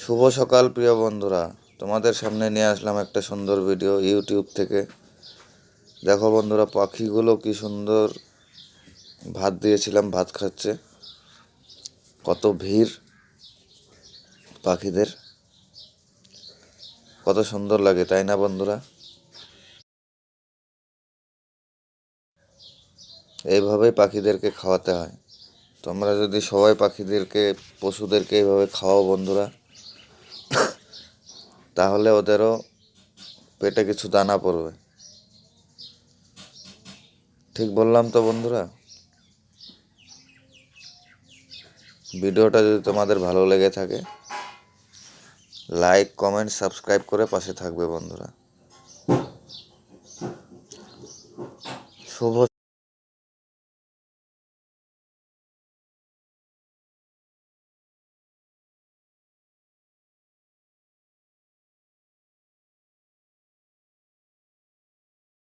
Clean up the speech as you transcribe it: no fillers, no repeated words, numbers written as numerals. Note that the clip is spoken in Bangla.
শুভ সকাল প্রিয় বন্ধুরা, তোমাদের সামনে নিয়ে আসলাম একটা সুন্দর ভিডিও ইউটিউব থেকে। দেখো বন্ধুরা, পাখিগুলো কি সুন্দর ভাত দিয়েছিলাম, ভাত খাচ্ছে। কত ভিড় পাখিদের, কত সুন্দর লাগে তাই না বন্ধুরা? এইভাবেই পাখিদেরকে খাওয়াতে হয়। তোমরা যদি সবাই পাখিদেরকে, পশুদেরকে এইভাবে খাওয়াও বন্ধুরা, তাহলে ওদেরও পেটে কিছু দানা পড়বে। ঠিক বললাম তো বন্ধুরা? ভিডিওটা যদি তোমাদের ভালো লেগে থাকে, লাইক, কমেন্ট, সাবস্ক্রাইব করে পাশে থাকবে বন্ধুরা। শুভ